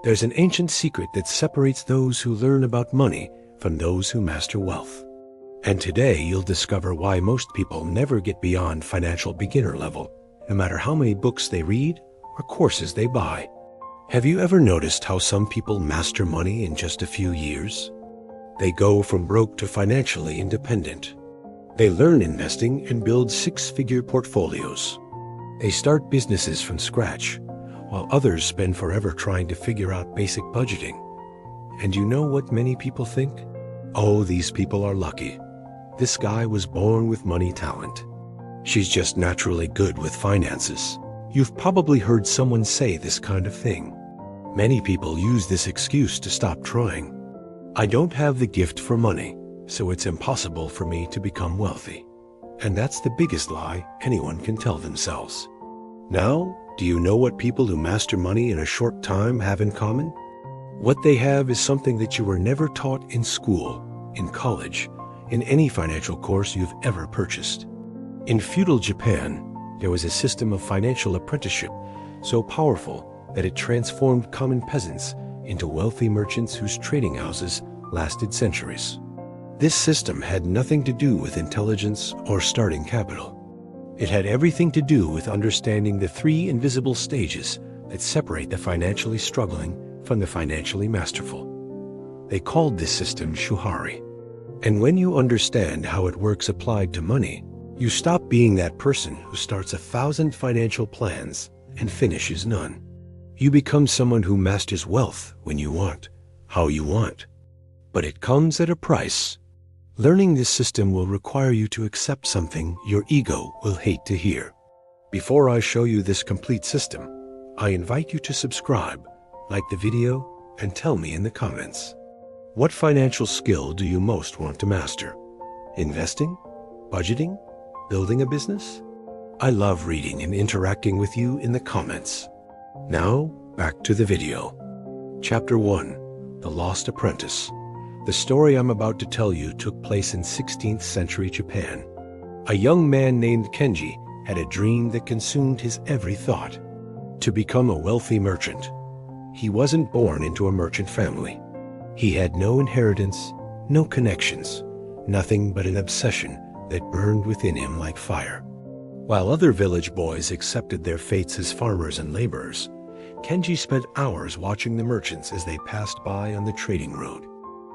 There's an ancient secret that separates those who learn about money from those who master wealth. And today you'll discover why most people never get beyond financial beginner level, no matter how many books they read or courses they buy. Have you ever noticed how some people master money in just a few years? They go from broke to financially independent. They learn investing and build six-figure portfolios. They start businesses from scratch, while others spend forever trying to figure out basic budgeting. And you know what many people think? Oh, these people are lucky. This guy was born with money talent. She's just naturally good with finances. You've probably heard someone say this kind of thing. Many people use this excuse to stop trying. I don't have the gift for money, so it's impossible for me to become wealthy. And that's the biggest lie anyone can tell themselves. Now, do you know what people who master money in a short time have in common? What they have is something that you were never taught in school, in college, in any financial course you've ever purchased. In feudal Japan, there was a system of financial apprenticeship so powerful that it transformed common peasants into wealthy merchants whose trading houses lasted centuries. This system had nothing to do with intelligence or starting capital. It had everything to do with understanding the three invisible stages that separate the financially struggling from the financially masterful. They called this system Shuhari. And when you understand how it works applied to money, you stop being that person who starts 1,000 financial plans and finishes none. You become someone who masters wealth when you want, how you want. But it comes at a price. Learning this system will require you to accept something your ego will hate to hear. Before I show you this complete system, I invite you to subscribe, like the video, and tell me in the comments. What financial skill do you most want to master? Investing? Budgeting? Building a business? I love reading and interacting with you in the comments. Now, back to the video. Chapter 1: The Lost Apprentice. The story I'm about to tell you took place in 16th century Japan. A young man named Kenji had a dream that consumed his every thought: to become a wealthy merchant. He wasn't born into a merchant family. He had no inheritance, no connections, nothing but an obsession that burned within him like fire. While other village boys accepted their fates as farmers and laborers, Kenji spent hours watching the merchants as they passed by on the trading road.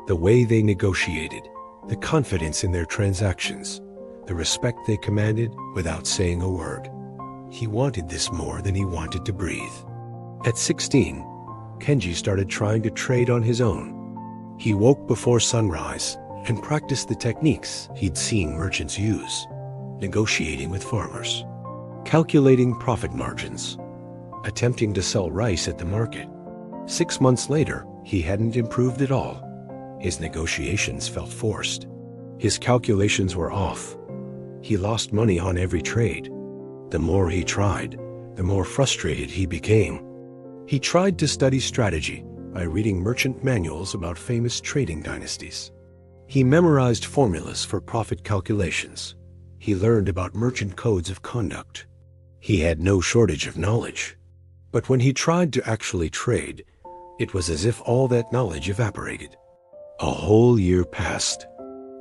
The way they negotiated, the confidence in their transactions, the respect they commanded without saying a word. He wanted this more than he wanted to breathe. At 16, Kenji started trying to trade on his own. He woke before sunrise and practiced the techniques he'd seen merchants use, negotiating with farmers, calculating profit margins, attempting to sell rice at the market. 6 months later, he hadn't improved at all. His negotiations felt forced. His calculations were off. He lost money on every trade. The more he tried, the more frustrated he became. He tried to study strategy by reading merchant manuals about famous trading dynasties. He memorized formulas for profit calculations. He learned about merchant codes of conduct. He had no shortage of knowledge. But when he tried to actually trade, it was as if all that knowledge evaporated. A whole year passed.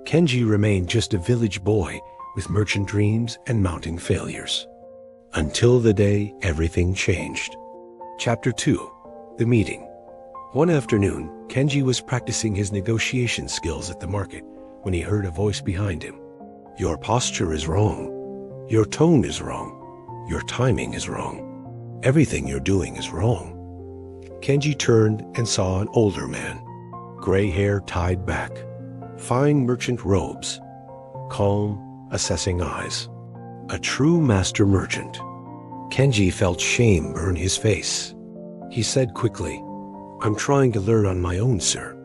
Kenji remained just a village boy with merchant dreams and mounting failures. Until the day everything changed. Chapter 2: The Meeting. One afternoon, Kenji was practicing his negotiation skills at the market when he heard a voice behind him. Your posture is wrong. Your tone is wrong. Your timing is wrong. Everything you're doing is wrong. Kenji turned and saw an older man. Gray hair tied back, fine merchant robes, calm, assessing eyes. A true master merchant. Kenji felt shame burn his face. He said quickly, I'm trying to learn on my own, sir.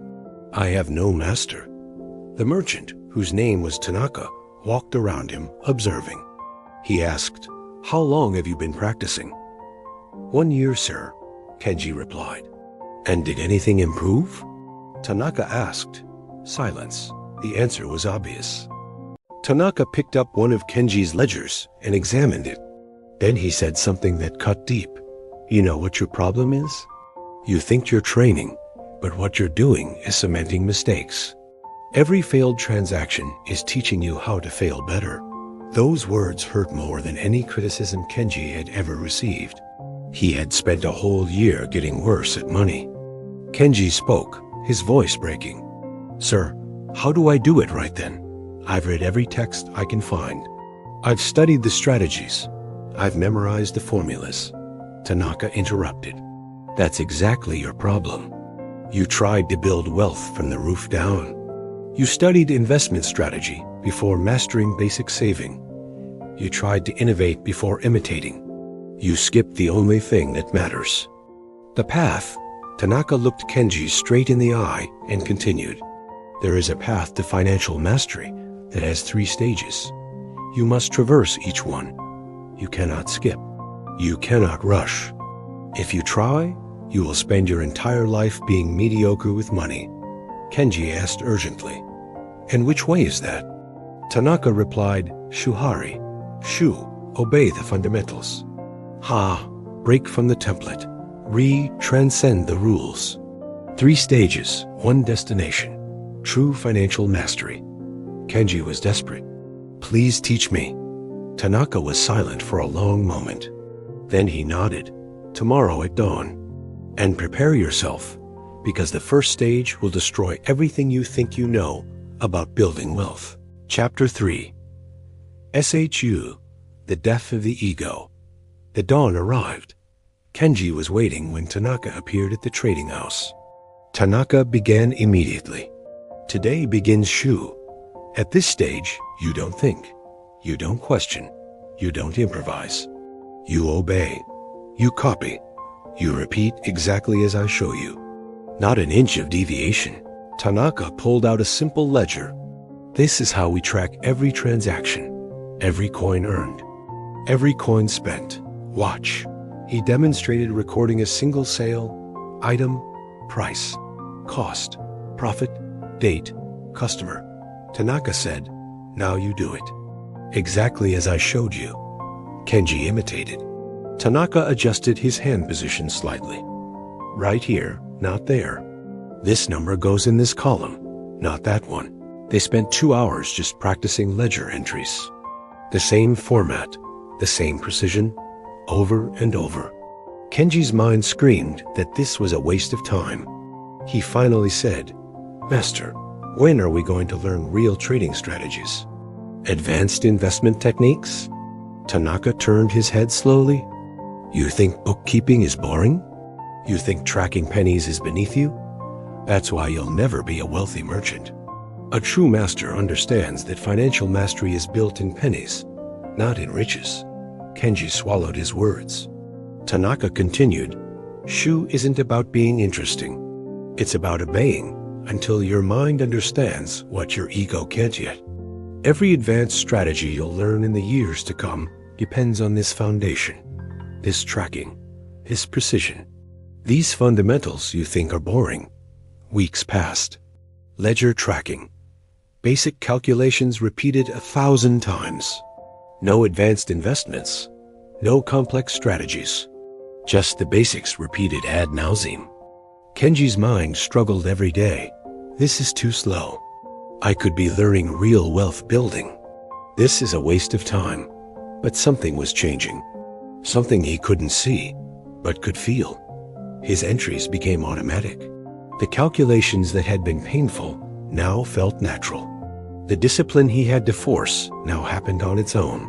I have no master. The merchant, whose name was Tanaka, walked around him, observing. He asked, How long have you been practicing? 1 year, sir, Kenji replied. And did anything improve? Tanaka asked. Silence. The answer was obvious. Tanaka picked up one of Kenji's ledgers and examined it. Then he said something that cut deep. You know what your problem is? You think you're training, but what you're doing is cementing mistakes. Every failed transaction is teaching you how to fail better. Those words hurt more than any criticism Kenji had ever received. He had spent a whole year getting worse at money. Kenji spoke, his voice breaking. "Sir, how do I do it right then? I've read every text I can find. I've studied the strategies. I've memorized the formulas." Tanaka interrupted. "That's exactly your problem. You tried to build wealth from the roof down. You studied investment strategy before mastering basic saving. You tried to innovate before imitating. You skipped the only thing that matters." The path. Tanaka looked Kenji straight in the eye and continued. "There is a path to financial mastery that has 3 stages. You must traverse each one. You cannot skip. You cannot rush. If you try, you will spend your entire life being mediocre with money." Kenji asked urgently, "And which way is that?" Tanaka replied, "Shuhari. Shu, obey the fundamentals. Ha, break from the template. Ri, transcend the rules. 3 stages, 1 destination. True financial mastery." Kenji was desperate. "Please teach me." Tanaka was silent for a long moment. Then he nodded. "Tomorrow at dawn. And prepare yourself, because the first stage will destroy everything you think you know about building wealth." Chapter 3. SHU, the Death of the Ego. The dawn arrived. Kenji was waiting when Tanaka appeared at the trading house. Tanaka began immediately. "Today begins Shu. At this stage, you don't think. You don't question. You don't improvise. You obey. You copy. You repeat exactly as I show you. Not an inch of deviation." Tanaka pulled out a simple ledger. "This is how we track every transaction, every coin earned, every coin spent. Watch." He demonstrated recording a single sale, item, price, cost, profit, date, customer. Tanaka said, "Now you do it." "Exactly as I showed you." Kenji imitated. Tanaka adjusted his hand position slightly. "Right here, not there. This number goes in this column, not that one." They spent 2 hours just practicing ledger entries. The same format, the same precision, over and over. Kenji's mind screamed that this was a waste of time. He finally said, "Master, when are we going to learn real trading strategies? Advanced investment techniques?" Tanaka turned his head slowly. "You think bookkeeping is boring? You think tracking pennies is beneath you? That's why you'll never be a wealthy merchant. A true master understands that financial mastery is built in pennies, not in riches." Kenji swallowed his words. Tanaka continued, "Shu isn't about being interesting. It's about obeying until your mind understands what your ego can't yet. Every advanced strategy you'll learn in the years to come depends on this foundation, this tracking, this precision. These fundamentals you think are boring. Weeks passed. Ledger tracking. Basic calculations repeated 1,000 times. No advanced investments. No complex strategies. Just the basics repeated ad nauseam. Kenji's mind struggled every day. This is too slow. I could be learning real wealth building. This is a waste of time. But something was changing. Something he couldn't see, but could feel. His entries became automatic. The calculations that had been painful now felt natural. The discipline he had to force now happened on its own.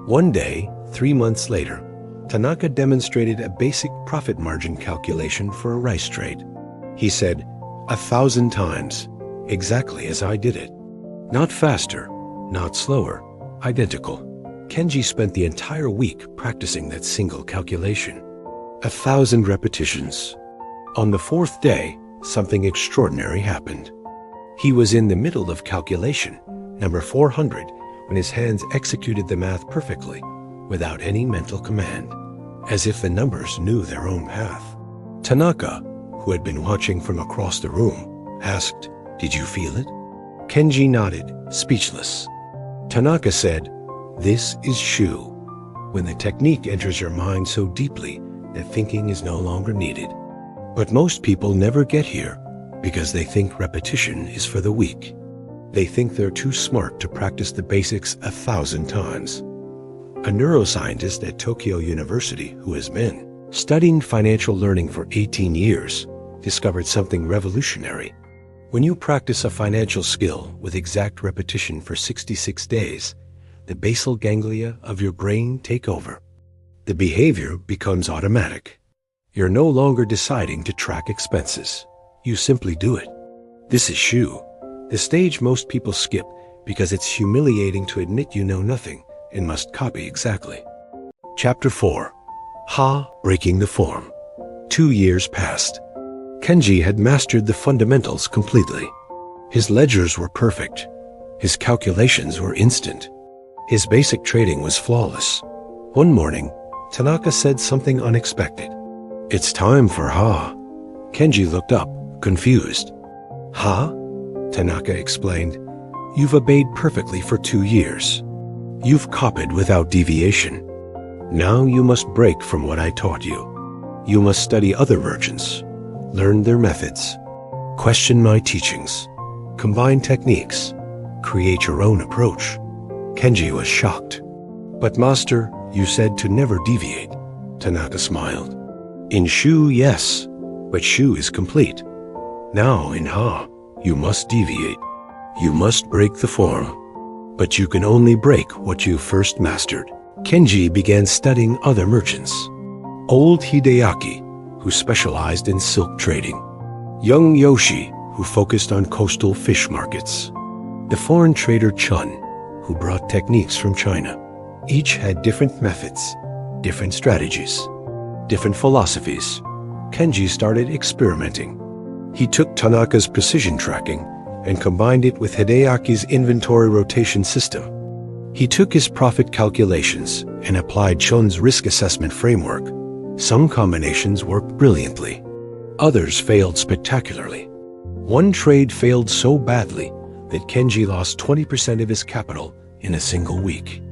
One day, 3 months later, Tanaka demonstrated a basic profit margin calculation for a rice trade. He said, 1,000 times, exactly as I did it. Not faster, not slower, identical. Kenji spent the entire week practicing that single calculation. 1,000 repetitions. On the 4th day, something extraordinary happened. He was in the middle of calculation, number 400, when his hands executed the math perfectly, without any mental command, as if the numbers knew their own path. Tanaka, who had been watching from across the room, asked, "Did you feel it?" Kenji nodded, speechless. Tanaka said, "This is Shu, when the technique enters your mind so deeply that thinking is no longer needed. But most people never get here because they think repetition is for the weak. They think they're too smart to practice the basics 1,000 times. A neuroscientist at Tokyo University who has been studying financial learning for 18 years discovered something revolutionary. When you practice a financial skill with exact repetition for 66 days, the basal ganglia of your brain take over. The behavior becomes automatic. You're no longer deciding to track expenses. You simply do it. This is Shu, the stage most people skip because it's humiliating to admit you know nothing and must copy exactly. Chapter 4. Ha, breaking the form. 2 years passed. Kenji had mastered the fundamentals completely. His ledgers were perfect. His calculations were instant. His basic trading was flawless. One morning, Tanaka said something unexpected. "It's time for Ha." Kenji looked up, confused. "Ha?" Tanaka explained. "You've obeyed perfectly for 2 years. You've copied without deviation. Now you must break from what I taught you. You must study other merchants, learn their methods, question my teachings, combine techniques, create your own approach." Kenji was shocked. "But master, you said to never deviate." Tanaka smiled. "In Shu, yes, but Shu is complete. Now in Ha, you must deviate. You must break the form. But you can only break what you first mastered." Kenji began studying other merchants. Old Hideaki, who specialized in silk trading. Young Yoshi, who focused on coastal fish markets. The foreign trader Chun, who brought techniques from China. Each had different methods, different strategies, different philosophies. Kenji started experimenting. He took Tanaka's precision tracking and combined it with Hideaki's inventory rotation system. He took his profit calculations and applied Chun's risk assessment framework. Some combinations worked brilliantly. Others failed spectacularly. One trade failed so badly that Kenji lost 20% of his capital in a single week.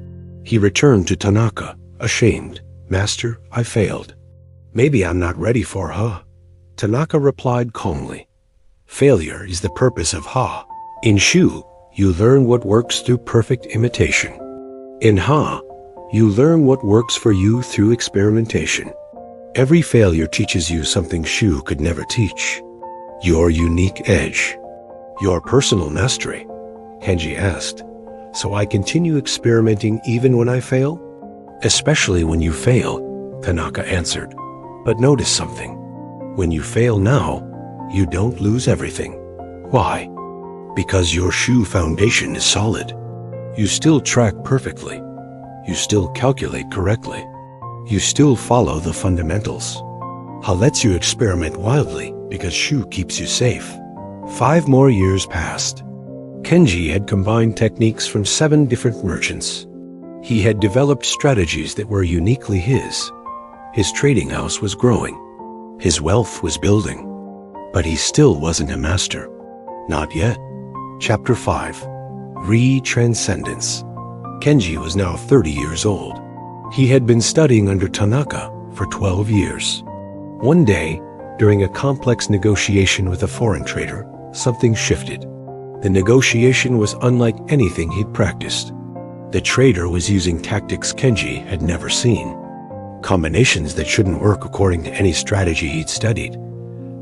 He returned to Tanaka, ashamed. "Master, I failed. Maybe I'm not ready for Ha." Tanaka replied calmly. "Failure is the purpose of Ha. In Shu, you learn what works through perfect imitation. In Ha, you learn what works for you through experimentation. Every failure teaches you something Shu could never teach. Your unique edge. Your personal mastery." Kenji asked, "So I continue experimenting even when I fail?" "Especially when you fail," Tanaka answered. "But notice something. When you fail now, you don't lose everything. Why? Because your Shu foundation is solid. You still track perfectly. You still calculate correctly. You still follow the fundamentals. Ha lets you experiment wildly because Shu keeps you safe." 5 more years passed. Kenji had combined techniques from 7 different merchants. He had developed strategies that were uniquely his. His trading house was growing. His wealth was building. But he still wasn't a master. Not yet. Chapter 5. Transcendence. Kenji was now 30 years old. He had been studying under Tanaka for 12 years. One day, during a complex negotiation with a foreign trader, something shifted. The negotiation was unlike anything he'd practiced. The trader was using tactics Kenji had never seen. Combinations that shouldn't work according to any strategy he'd studied.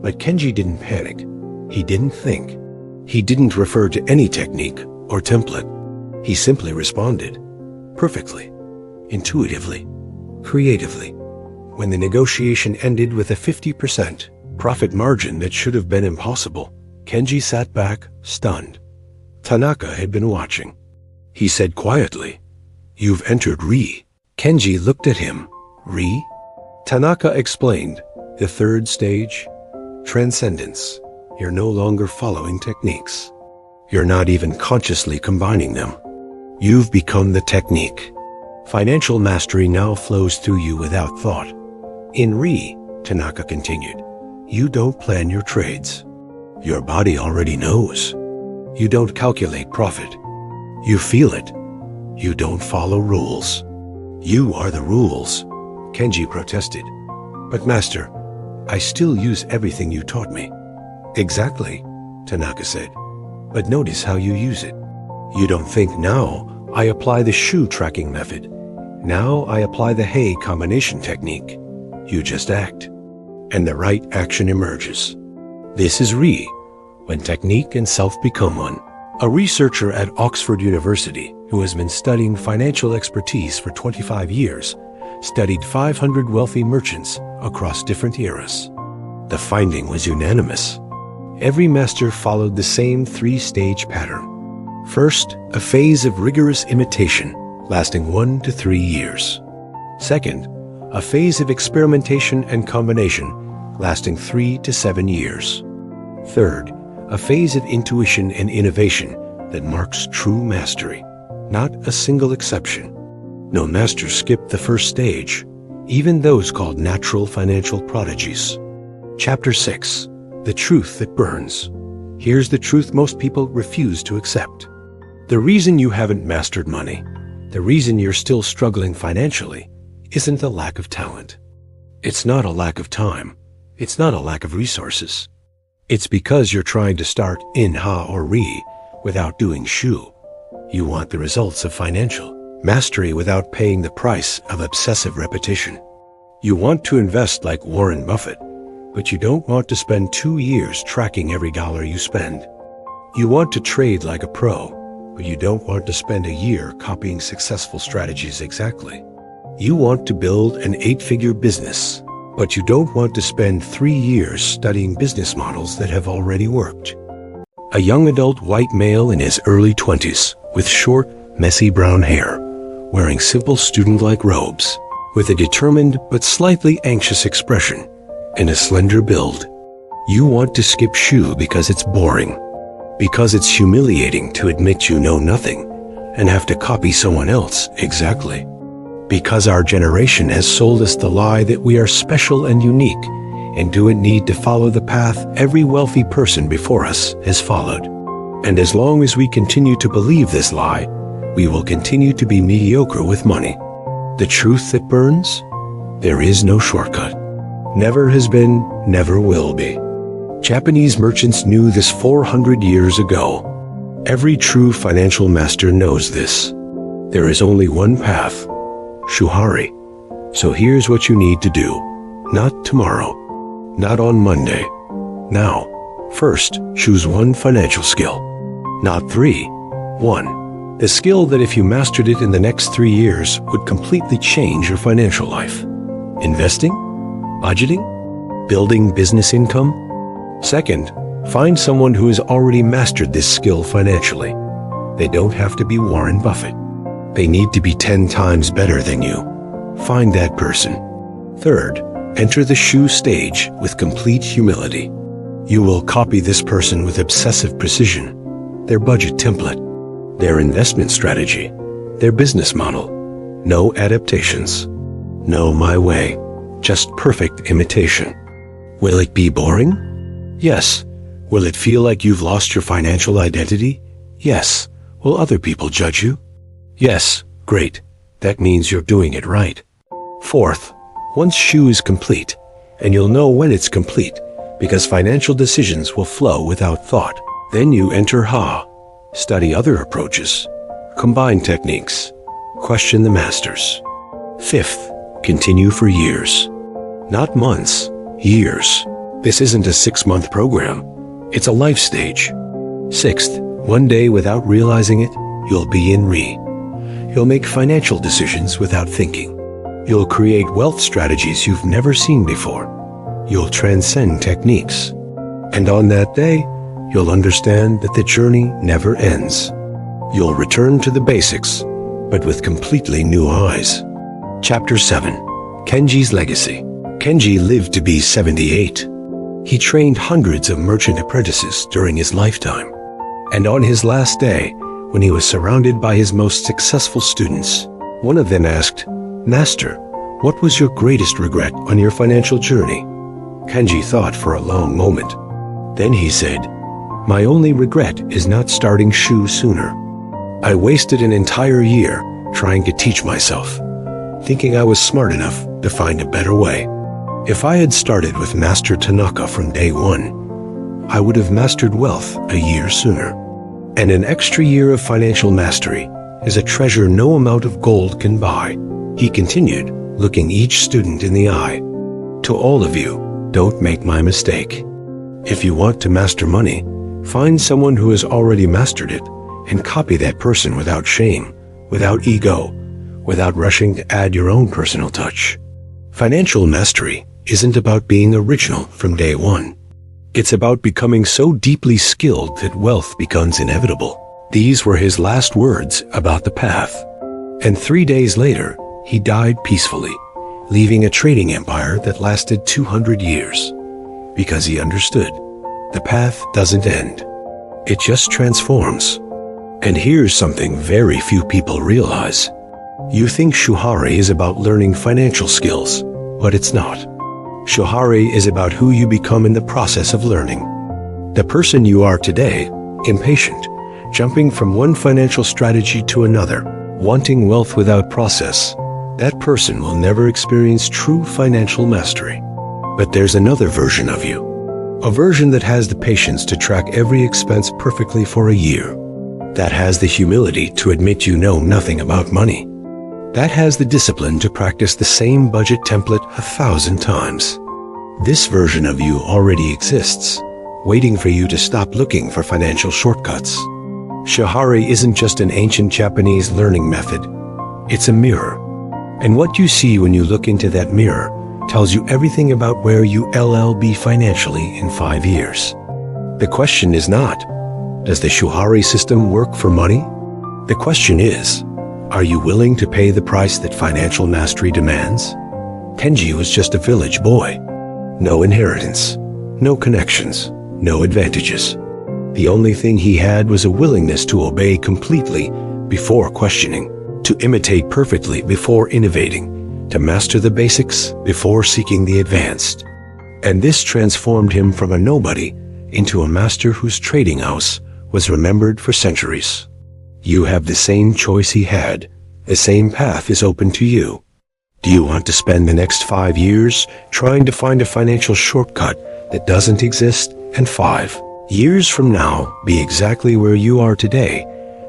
But Kenji didn't panic. He didn't think. He didn't refer to any technique or template. He simply responded. Perfectly. Intuitively. Creatively. When the negotiation ended with a 50% profit margin that should have been impossible, Kenji sat back, stunned. Tanaka had been watching. He said quietly, "You've entered Ri." Kenji looked at him. "Ri?" Tanaka explained, "The 3rd stage, transcendence. You're no longer following techniques. You're not even consciously combining them. You've become the technique. Financial mastery now flows through you without thought. In Ri," Tanaka continued, "you don't plan your trades. Your body already knows. You don't calculate profit. You feel it. You don't follow rules. You are the rules." Kenji protested. "But master, I still use everything you taught me. Exactly, Tanaka said. But notice how you use it. You don't think, now I apply the Shu tracking method. Now I apply the He combination technique. You just act. And the right action emerges. This is Ri, when technique and self become one. A researcher at Oxford University who has been studying financial expertise for 25 years studied 500 wealthy merchants across different eras. The finding was unanimous. Every master followed the same three-stage pattern. First, a phase of rigorous imitation lasting 1 to 3 years. Second, a phase of experimentation and combination lasting 3 to 7 years. Third, a phase of intuition and innovation that marks true mastery, not a single exception. No master skipped the first stage, even those called natural financial prodigies. Chapter 6. The Truth That Burns. Here's the truth most people refuse to accept. The reason you haven't mastered money, the reason you're still struggling financially, isn't a lack of talent. It's not a lack of time. It's not a lack of resources. It's because you're trying to start in Ha or Ri without doing Shu. You want the results of financial mastery without paying the price of obsessive repetition. You want to invest like Warren Buffett, but you don't want to spend 2 years tracking every dollar you spend. You want to trade like a pro, but you don't want to spend a year copying successful strategies exactly. You want to build an 8-figure business, but you don't want to spend 3 years studying business models that have already worked. A young adult white male in his early 20s with short, messy brown hair, wearing simple student-like robes, with a determined but slightly anxious expression and a slender build. You want to skip Shu because it's boring, because it's humiliating to admit you know nothing and have to copy someone else exactly. Because our generation has sold us the lie that we are special and unique and don't need to follow the path every wealthy person before us has followed. And as long as we continue to believe this lie, we will continue to be mediocre with money. The truth that burns? There is no shortcut. Never has been, never will be. Japanese merchants knew this 400 years ago. Every true financial master knows this. There is only one path, Shuhari. So here's what you need to do. Not tomorrow. Not on Monday. Now. First, choose one financial skill. Not 3. 1. The skill that if you mastered it in the next 3 years would completely change your financial life. Investing? Budgeting? Building business income? Second, find someone who has already mastered this skill financially. They don't have to be Warren Buffett. They need to be 10 times better than you. Find that person. Third, enter the Shu stage with complete humility. You will copy this person with obsessive precision, their budget template, their investment strategy, their business model. No adaptations. No my way. Just perfect imitation. Will it be boring? Yes. Will it feel like you've lost your financial identity? Yes. Will other people judge you? Yes. Great. That means you're doing it right. Fourth, once Shu is complete, and you'll know when it's complete, because financial decisions will flow without thought. Then you enter Ha. Study other approaches. Combine techniques. Question the masters. Fifth, continue for years. Not months, years. This isn't a 6-month program. It's a life stage. Sixth, one day without realizing it, you'll be in Ri. You'll make financial decisions without thinking. You'll create wealth strategies you've never seen before. You'll transcend techniques. And on that day, you'll understand that the journey never ends. You'll return to the basics, but with completely new eyes. Chapter 7. Kenji's Legacy. Kenji lived to be 78. He trained hundreds of merchant apprentices during his lifetime. And on his last day, when he was surrounded by his most successful students, one of them asked, "Master, what was your greatest regret on your financial journey?" Kenji thought for a long moment. Then he said, "My only regret is not starting Shu sooner. I wasted an entire year trying to teach myself, thinking I was smart enough to find a better way. If I had started with Master Tanaka from day one, I would have mastered wealth a year sooner. And an extra year of financial mastery is a treasure no amount of gold can buy. He continued, looking each student in the eye. To all of you, don't make my mistake. If you want to master money, find someone who has already mastered it and copy that person without shame, without ego, without rushing to add your own personal touch. Financial mastery isn't about being original from day one. It's about becoming so deeply skilled that wealth becomes inevitable. These were his last words about the path. And 3 days later, he died peacefully, leaving a trading empire that lasted 200 years. Because he understood, the path doesn't end. It just transforms. And here's something very few people realize. You think Shu Ha Ri is about learning financial skills, but it's not. Shu Ha Ri is about who you become in the process of learning. The person you are today, impatient, jumping from one financial strategy to another, wanting wealth without process, that person will never experience true financial mastery. But there's another version of you. A version that has the patience to track every expense perfectly for a year. That has the humility to admit you know nothing about money. That has the discipline to practice the same budget template 1,000 times. This version of you already exists, waiting for you to stop looking for financial shortcuts. Shuhari isn't just an ancient Japanese learning method. It's a mirror. And what you see when you look into that mirror tells you everything about where you'll be financially in 5 years. The question is not, does the Shuhari system work for money? The question is, are you willing to pay the price that financial mastery demands? Kenji was just a village boy. No inheritance, no connections, no advantages. The only thing he had was a willingness to obey completely before questioning, to imitate perfectly before innovating, to master the basics before seeking the advanced. And this transformed him from a nobody into a master whose trading house was remembered for centuries. You have the same choice he had. The same path is open to you. Do you want to spend the next 5 years trying to find a financial shortcut that doesn't exist, and 5 years from now be exactly where you are today,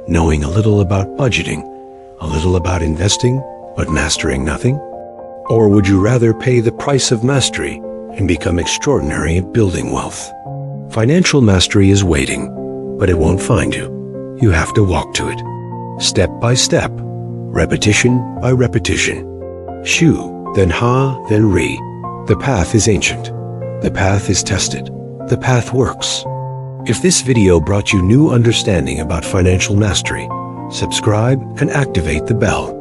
knowing a little about budgeting, a little about investing, but mastering nothing? Or would you rather pay the price of mastery and become extraordinary at building wealth? Financial mastery is waiting, but it won't find you. You have to walk to it, step by step, repetition by repetition. Shu, then Ha, then Ri. The path is ancient. The path is tested. The path works. If this video brought you new understanding about financial mastery, subscribe and activate the bell.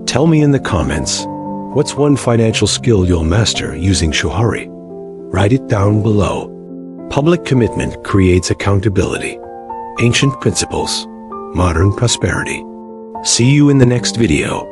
Tell me in the comments, what's one financial skill you'll master using Shuhari? Write it down below. Public commitment creates accountability. Ancient principles, modern prosperity. See you in the next video.